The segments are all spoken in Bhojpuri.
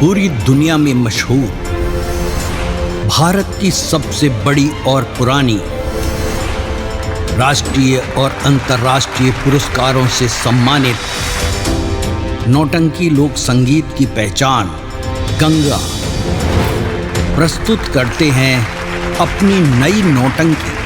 पूरी दुनिया में मशहूर, भारत की सबसे बड़ी और पुरानी, राष्ट्रीय और अंतर्राष्ट्रीय पुरस्कारों से सम्मानित नौटंकी लोक संगीत की पहचान गंगा प्रस्तुत करते हैं अपनी नई नौटंकी।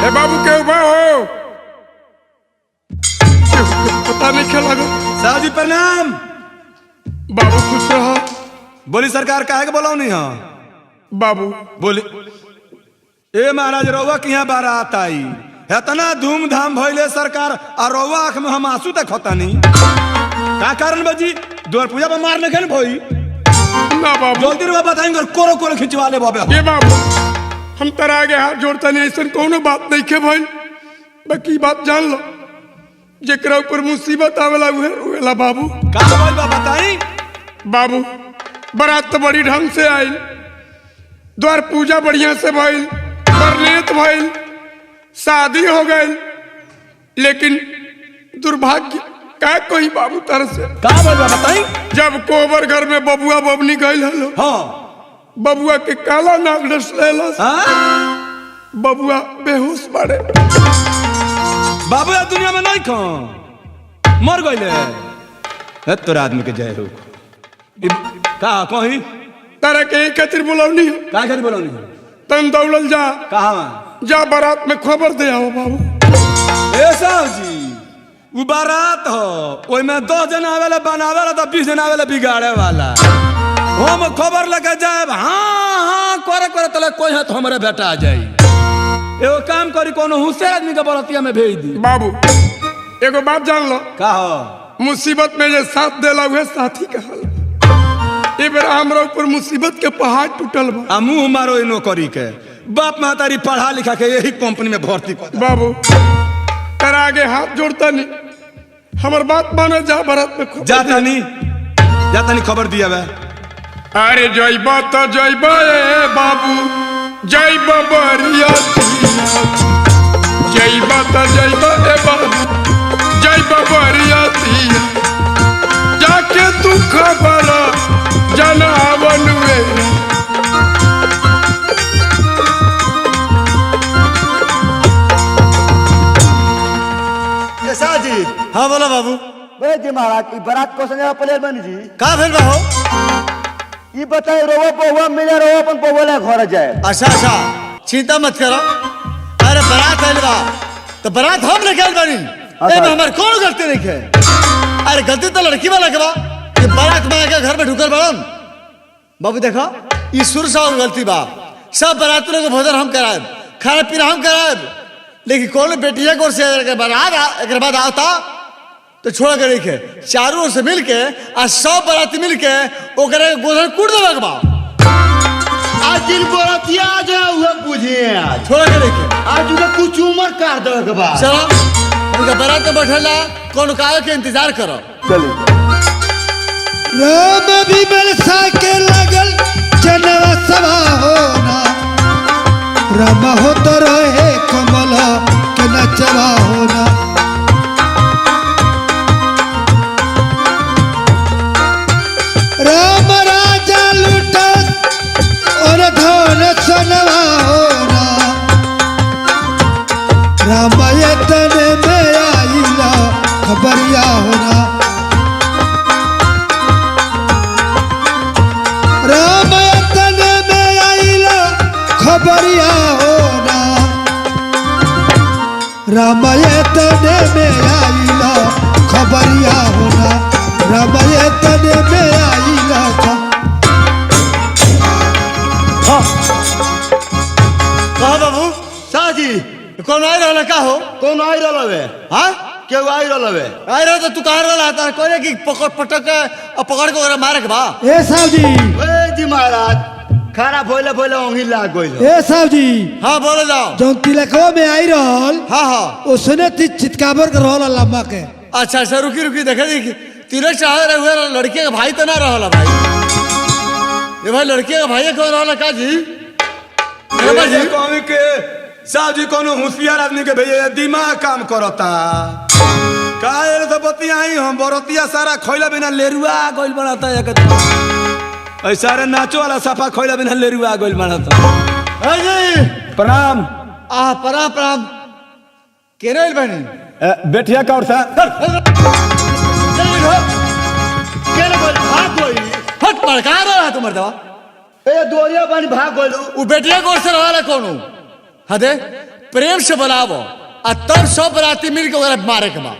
बाबू के उभा हो, पता नहीं क्या लगा। साहब जी प्रणाम। बाबू खुश रहो। बोली सरकार काहे के बोलाओ नहीं? हाँ बाबू बोली ए महाराज रउआ के यहाँ बारात आई, इतना धूमधाम भइले सरकार और रउआ आँख में हम आंसू तक होता नहीं। का कारण बजी द्वार पूजा पर मार नहीं भई ना बाबू, जल्दी रउआ बताएंगे, कोरो कोरो खिंचवा ले बाबे। ये बाबू हम तरह आगे हाथ जोड़ता नहीं, ऐसा कोनो बात नहीं के भाई। बाकी बात जान लो, जेकरा ऊपर मुसीबत आवेला उहे रोएला बाबू। का बोल बा बताई? बाबू बारात तो बड़ी ढंग से आई, द्वार पूजा बढ़िया से भइल, बरनेत भइल, शादी हो गई, लेकिन दुर्भाग्य का कोई बाबू तरह से। का बोल बा बताई? जब कोबर घर में बबुआ बबनी गई हलो, हाँ बबुआ के काला नाग डस लेलस, बबुआ बेहोश पड़े। बाबू या दुनिया में नहीं खा मर गईले। तोरा आदमी के जय हो। का कही तारा के खातिर बुलौनी हो, का खातिर बोलौनी? तन दौड़ल जा, कहाँ जा बारात में खबर दे आओ बाबू। ए साहब जी वो बारात हो, ओई में 10 जना आवेला बनावे वाला, 20 जना आवेला बिगाड़े वाला। हम खबर लेके जाए, हाँ हाँ करे करे तले कोई है तो हमारे बेटा आ जाई। एगो काम करी, कोनो होशियार आदमी के बरतिया में भेज दी। बाबू एगो बात जान लो, का हो? मुसीबत में जे साथ देला हुए साथी कहल। ए बेर हमरा ऊपर मुसीबत के पहाड़ टूटल बा। आ मुंह मारो इनो करी के, बाप महतारी पढ़ा लिखा के यही कंपनी में भर्ती कर दे। बाबू तेरा आगे हाथ जोड़ता नहीं, हमर बात मानो, जा बारात में खबर जाता नहीं खबर दिया बे। अरे जइबा तो जइबा ए बाबू, जइबा बरियातिया, जइबा तो जइबा ए बाबू, जइबा बरियातिया, जाके तू खबर जनावन वे। जी हाँ बोला बाबू। जी महाराज की बारात को संजय प्लेयर बनी जी का भेल बा हो? ये बताए रोवा पहुआ मिले, रोवा अपन पहुआ ले घर जाए। अच्छा चिंता मत करो। अरे बारात आइल बा तो बारात हम निकाल बानी, एमे हमार कौन गलती नहीं है। अरे गलती तो लड़की वाला के बा, ये बारात में आके घर में ढुकल बाड़न। बाबू देखो ये शुरू से और गलती बा, सब बारात लोग भोजन हम कराएब, खाना पीना हम कराएब, लेकिन कौन बेटिया को से एक बाद आता तो छोड़ के रखे, चारों ओर से मिल के आज 100 बाराती मिल के ओकरे गोधन कूट देवे के बा। आज दिन बारातिया आ जाए हुए बुझिए, आज छोड़ के रखे, आज उनका कुछ उम्र काट देवे के बा। चलो उनका बारात में बैठला, कौन काहे के इंतजार करो। चलिए राम विमल सा के लगल जनवा सभा होना, राम होत रहे कमल के नचवा होना। राम राजा लुटत और धन सनवा होना, राम यतन में आइला खबरिया होना। राम यतन में आइला खबरिया होना, राम यतन में आइला खबरिया होना, राम यतन में आइला। कहा बाबू शाह जी कौन आई रहा का हो? कौन आई रहा? हाँ क्यों आई रहा? आई रहा तो तू कहा रहा था कोई कि पकड़ पटक और पकड़ के मारे के बा। ए साहब जी, जी महाराज खाना बोले बोले ओंगी लाग गइल। ए साहब जी, हाँ बोले जाओ। जौन तिलकवा में आई रहल, हाँ उसने चितकाबर कर रहल लम्बा के। अच्छा रुकी देखे देखी तिलक चाहे रहे लड़के के भाई तो ना रहा भाई। ये भाई लड़के का भाई कौन रहा का जी ये कौन के साहब जी कोनो होशियार आदमी के भैया दिमाग काम करता काहे तो बतियाई हम बरतिया सारा खइला बिना लेरुआ गइल बनाता एक ऐसा रे नाचो वाला सफा खइला बिना लेरुआ गइल बनाता जी प्रणाम प्रणाम प्रणाम केरल बनी बेटिया का और था हट पड़का रहा तुम मर्दवा ए दोरिया पानी भाग गइल उ बेटिया को से रहला कोनो हदे प्रेम से बुलावो आ तब सब बराती मिल के ओकरा मारे के बा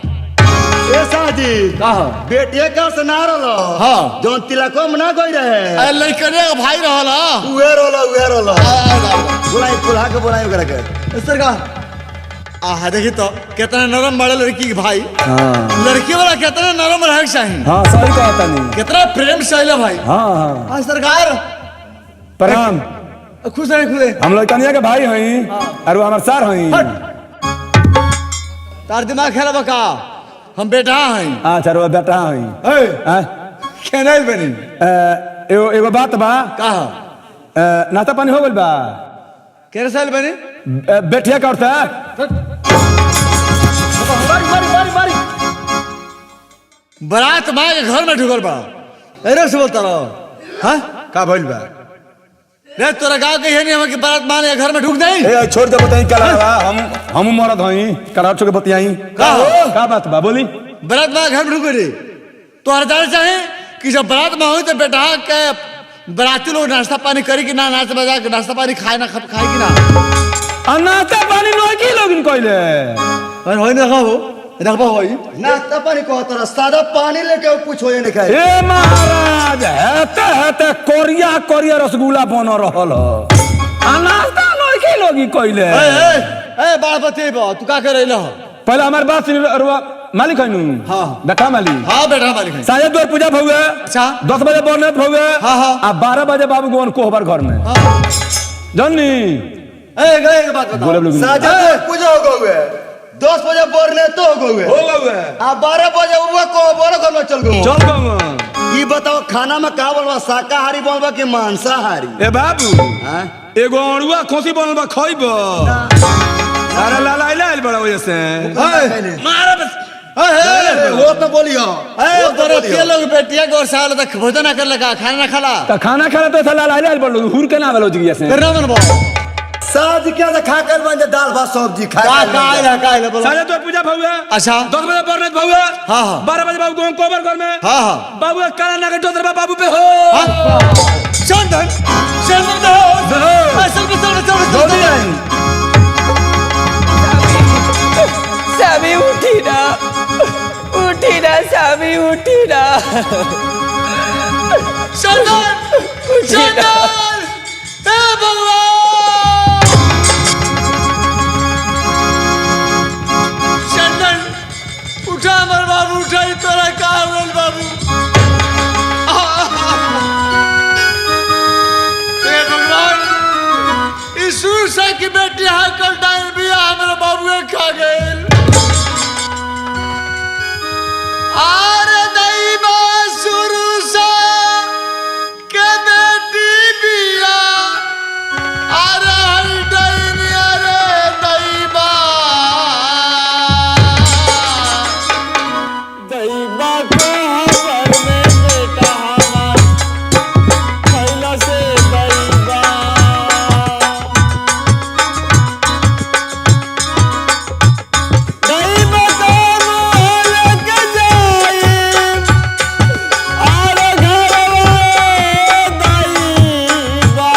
ए साजी बेटिया का से ना रहलो हां जोन तिलको में ना गई रहे ए लइकने का भाई रहला उहे रहलो बुलाई पुल्हा के बुलाई ओकरा के सरकार आहा देखी तो कितना नरम बड़ा लड़की के भाई लड़की वाला कितना नरम रहे चाहिए हां सही कहता नहीं कितना प्रेम से आइला भाई हां हां हां सरकार प्रणाम खुश रहे खुदे हम लोग कन्या के भाई हई और वो हमार सर हई तार दिमाग खेला बका हम बेटा हई अच्छा रो बेटा हई ए केनल बनी एगो एगो बात बा का नाश्ता पानी हो गइल बा केरे साल बनी बेटिया का और था बारी बारात माँ के घर में ढुकल बा अरे से बोलता रहो हाँ का भइल बा रे तोरा गाँव के है नहीं हमें कि बारात माँ के घर में ढुक नहीं ए छोड़ दे बताई क्या लगा हम मरद हई करा छोड़ के बतियाई का बात बा बोली बारात माँ के घर में ढुक रे तो हर जाने चाहे कि जब बारात में हुई तो बेटा के बाराती लोग नाश्ता पानी करी कि ना नाच बजा के नाश्ता पानी खाए ना खाए कि ना नाश्ता पानी लोग की लोग कइले अरे होई ना खाओ रखबा होई नाश्ता पानी को तरह सादा पानी लेके कुछ हो नहीं खाए ए महाराज हेते कोरिया कोरिया रसगुल्ला बन रहल नाश्ता लोग की लोग कइले ए बापती बा तू का कर रही पहले हमारे बात सुन मालिक हनु हां बेटा मालिक हां बेटा मालिक है शायद द्वार पूजा भौवे अच्छा 10 बजे बरनेत भौवे हां हां आ 12 बजे बाबू गोवन कोहबर घर में जन्नी ए गए के बात बोले लोग साजा पूजा हो गए 10 बजे बोरने तो हो गए हो गए आ 12 बजे वो को बोरो घर में चल गए चल गए ई बताओ खाना में का बनवा शाकाहारी बनवा कि मांसाहारी ए बाबू हां एगो अड़ुआ खोसी बनल बा खइबो सारा लाला आइल बड़ा वजह से मारा बस वो तो बोलियो ए तोरे के लोग बेटिया को साल तक भोजन ना कर लगा खाना ना खाला त खाना खाना तो साला लाला आइल बड़ा हुर के ना भेलो जिया से फिर ना बनबो साज क्या से खा कर बन दाल भात सब्जी खा का आइला बोलो सारे तो पूजा भौवे अच्छा 10 बजे बरनेत भौवे हां हां 12 बजे बाबू गोवन कोहबर घर में हां हां बाबू काला ना के टोतर बाबू पे हो चंदन चंदन असल में जल्दी आई स्वामी उठी ना स्वामी उठी ना चंदन चंदन ए भगवान चंदन उठा मर बाबू उठाई तोरा का होल बाबू ए भगवान यीशु से की बेटी हाकल डाइन भी हमरा बाबू खा गए आरे दैवा शुरू से के बेटी बिया अरे हरी डाइन अरे दैवा दैवा को हवर में बेटा हमार पहला से दैवा दैवा को मोहल के जाए और घरवा दैवा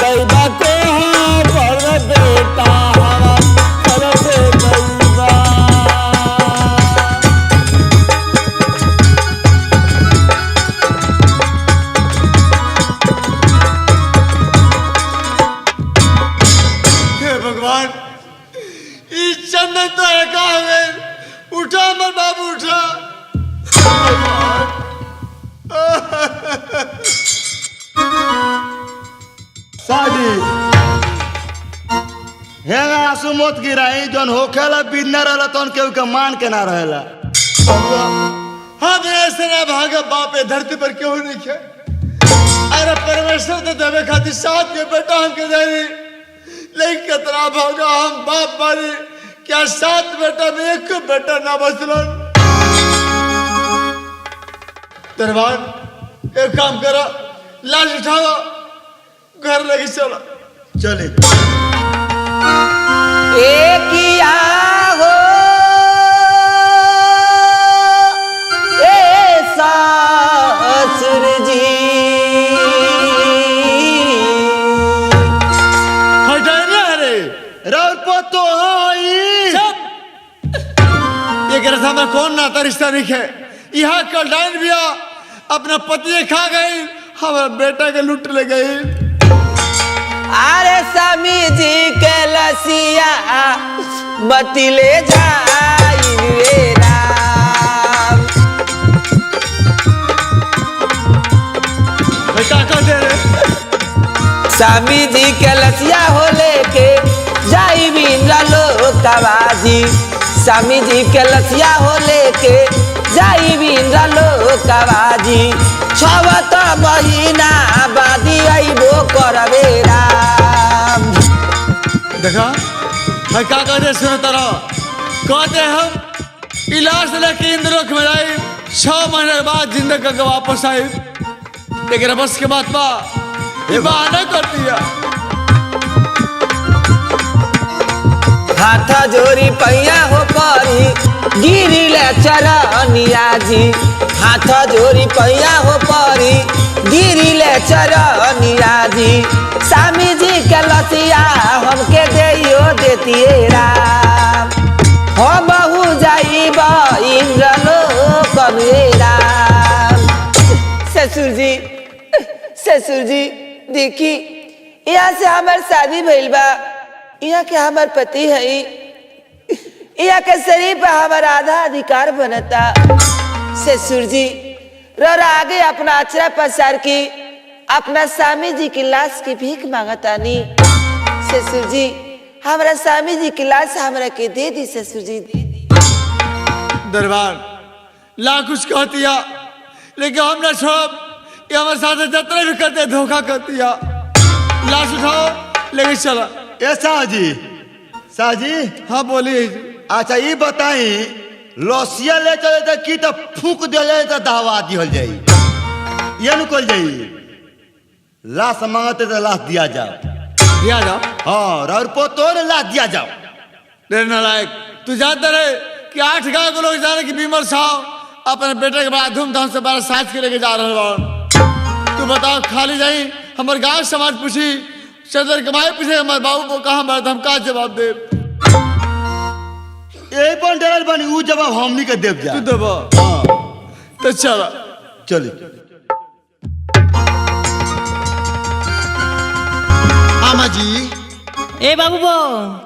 दैवा को हवर में बेटा हमार पहला से दैवा हे भगवान ई चंदन तो एका है उठा मर बाबू उठा साजी हे आंसू मत गिराई जोन होखेला बिना रहला तन केहू के मान के ना रहेला हम ऐसे ना भागा बाप ए धरती पर क्यों नहीं खे। अरे परमेश्वर तो देवे खातिर साथ के बेटा हमके दे दी, लेकिन कितना भागा हम बाप बारी क्या सात बेटा में एक बेटा ना बचलन। दरबार एक काम करो, लाश उठाओ, घर लेके चलो। चले किया हो ए ससुर जी, हटाने अरे राउत तो आई ये कह रहा था कौन नाता रिश्ता नहीं है। यहाँ कल डाइन भी अपना पति खा गई, हमारा बेटा के लूट ले गई। अरे स्वामी जी के लसिया बतिले जाई रे राम। बेटा का दे रे स्वामी जी के लसिया हो लेके जाई बिंद्रा लोकवाजी। स्वामी जी के लसिया हो लेके जाई बिंद्रा लोकवाजी। छवत महीना बादी आइबो करबे राम। देखा है क्या कहते सुनो तारा, कहते हम इलाज लेके इंद्रोक में आई, 6 महीने बाद जिंदगी का वापस आई, लेकिन बस के बाद बा ये बहाना करती है। हाथ जोड़ी पैया हो परी गिरिले चरनिया जी। हाथ जोड़ी पैया हो परी गिरिले चरनिया जी। स्वामी जी के लसिया हमके देइयो देतिए राम। हो बहु जाइब इंद्र लोक में राम। ससुर जी देखी, यहाँ से हमार शादी भइल बा, यहाँ के हमार पति है, यहाँ के शरीर पर हमारा आधा अधिकार बनता। ससुर जी रोरा आगे अपना अचरा पसार की अपना स्वामी जी की लाश की भीख मांगतानी। ससुर जी हमारा स्वामी जी की लाश हमारा के दे दी। ससुर जी दे दी। दरबार ला कुछ कहती है, लेकिन हम ना छोड़, ये हमारे साथ जितने भी करते धोखा करती है। लाश उठाओ लेके चला। ए साजी हाँ बोलिए। अच्छा ये बताई, लसिया ले चले तो की तो फूक दिया तो दवा दिहल जाई, ये न कल जाई। लाश मांगते तो लाश दिया जाओ, दिया जाओ। हाँ और पोतो ने लाश दिया जाओ। रे नालायक, तू जानता रहे कि 8 गांव के लोग जाने की बीमर साहब अपने बेटे के बड़ा धूमधाम से 12 साज के लेके जा रहे हो। तू बताओ खाली जाई हमारे गांव समाज पूछी, सदर कमाई पूछे हमारे बाबू को कहाँ मरद, हम का जवाब दे। यही पर डरल बनी, वो जवाब हमनी के देव जा। तू देबो? हाँ तो चला चली। आमा जी ए बाबू बो,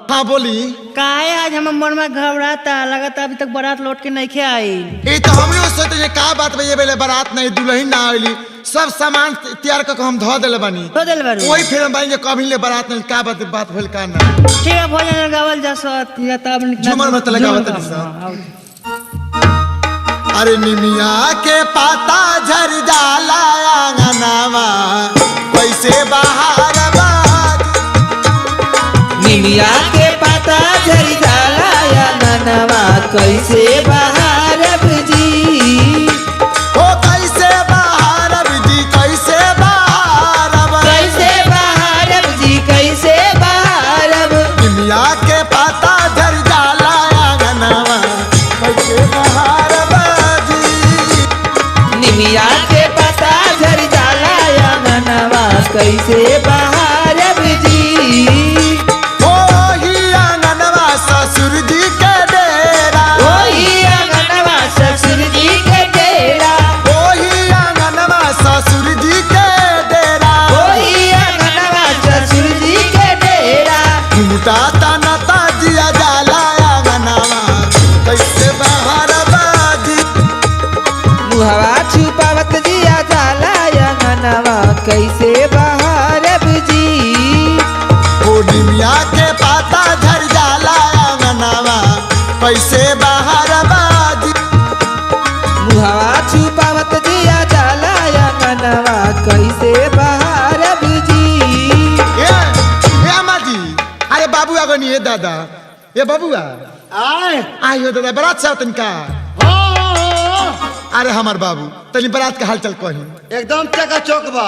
हाँ बोली। काहे आज हम मन में घबराता लगता अभी तक बारात लौट के नहीं आई। ये तो हमरो सोचे का बात भैया बेले बारात नहीं दुल्हन ना आइली, सब सामान तैयार करके हम धो देले बानी। धो देले बानी? वही फिर हम बानी कभी ले बारात नहीं का बात भेल का ना। ठीक है भोजन लगावल जा सत या तब झूमर में तो लगावत नहीं सर। अरे निमिया के पाता झर जाला आंगनावा कैसे बाहर बाज। निमिया के पता झरी जाला या ननवा कैसे बाहर जी। ओ कैसे बाहर जी, कैसे बाहर, कैसे बाहर जी, कैसे बाहर। निमिया के पाता झर जाला आंगनावा कैसे बाहर बाजी। निमिया के पता झरी जाला या ननवा कैसे बाहर जी। ससुर जी के डेरा, वही आंगनवा ससुर जी के डेरा, वही आंगनवा ससुर जी के डेरा, वही आंगनवा ससुर जी के डेरा। घूमता तनता जिया जाला आंगनवा कैसे बाहर बाजी। मुहवा छुपावत जिया जाला आंगनवा कैसे बाहर जी। ओ निमिया के पाता झर जाला आंगनवा कैसे बाहर बाजी। मुहवा कैसे बाहर जी। ए अम्मा जी, अरे बाबू आगो नहीं है दादा, ये बाबूआ आए हो दादा, बरात से तनिका। अरे हमार बाबू तनी बरात का हालचाल कही। एकदम चकाचौक बा।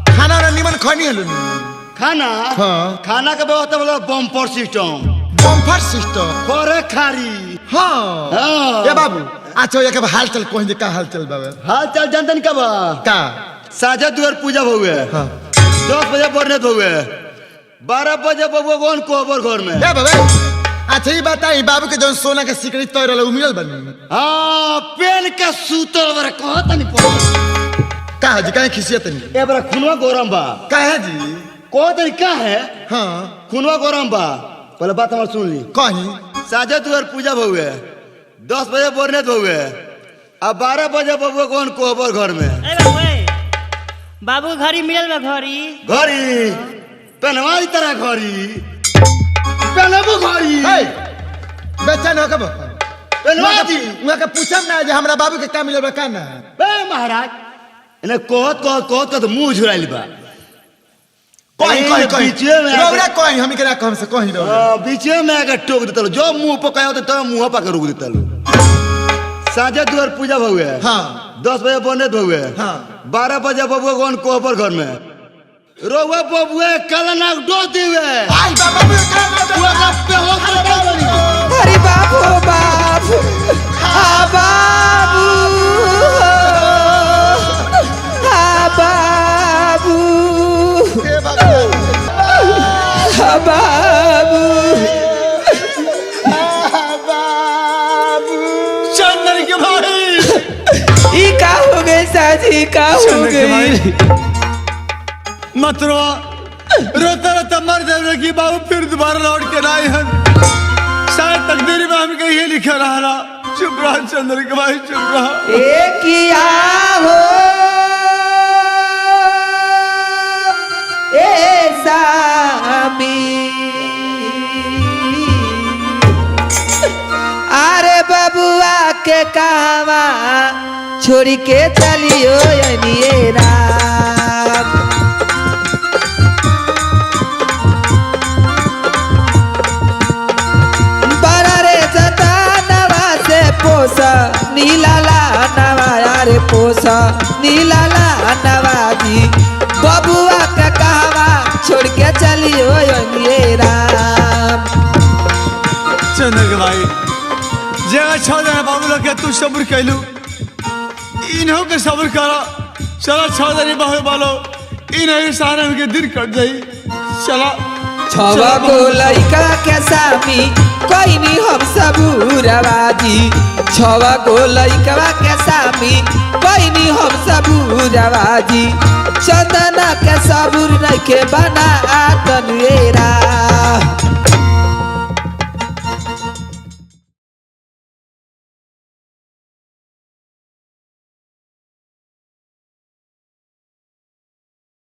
खाना ना निमन खनी हलो खाना हाँ। खाना के व्यवस्था मतलब बम्पर सिस्टम, बम्फर सिस्टम। खोरे खारी। हाँ हाँ। ये बाबू अच्छा ये के हालचाल कही दे, का हालचाल बाबू? हाल चाल जानतन का बा का साझा दुआर पूजा हुए हाँ। 10 बजे बरनेत हुए, 12 बजे बबुआ कौन कोबर घर में। ए बाबू अच्छा ये बताई बाबू के जो सोना के सिकड़ी तोड़ रहा मिलल बनी? हाँ पेन के सूतल बरे कहत नहीं पड़। का है जी काहे खिसियत नहीं? ए बरा खुनवा गरम बा। का है जी? कहत नहीं का है हाँ खुनवा गरम बा। पहले बात हमार सुन ली। कहीं साझा दुआर पूजा हुए, 10 बजे बरनेत हुए, अब 12 बजे बबुआ कौन कोबर घर में। बाबू घड़ी मिलल बा घड़ी। घड़ी पहनवा तरह घड़ी पहनबो घड़ी बेचैन हो कब पहनवा दी। वहाँ के पूछब ना जे हमरा बाबू के का मिलल बा का ना? ए महाराज इन्हें कहत मुंह झुराइल बा। कहीं बीचे में रोबरा कहीं हम एकरा कम से कहीं रोबरा बीचे में आके टोक देता लो, जो मुंह पर कहे तो मुंह पर रोक देता लो। साझा दुआर पूजा हुए हाँ 10 बजे बरनेत हुए हाँ 12 बजे बबुआ कौन कोबर घर में रोवा बबुआ कलना डो दिवे। आई बाबा भी अरे बाप हो बाप, हाँ बाबू, हाँ बाबू, हाँ बाबू, चंदन के भाई ई का हो गए साजी, का हो गई? मत रो, रोता रोता मर जाए कि बाबू फिर दोबारा लौट के ना आए हैं। शायद तकदीर में हमके ये लिखा रहा। चुप रहा चंद्र के भाई, चुप रहा। ए किया हो ए सामी, अरे बबुआ के कहवा छोड़ी के चलियो ये राम। पोसा नीलाला नवाया रे, पोसा नीलाला नवाजी, बबुआ का कहवा छोड़ के चलियो ये राम। चंद्र के भाई जगह छोड़ देना बाबू लोग के, तू सब्र कैलू, इन्हों के सब्र करो। चलो छोड़ देनी बाबू बोलो, इन्हें सारे के दिल कट जाई। चला छवा को लइका के सामी कोई नहीं हम सबूरवाजी, छवा को लइका के सामी कोई नहीं हम सबूरवाजी, चंदना के सबूर नहीं के बना तनुएरा।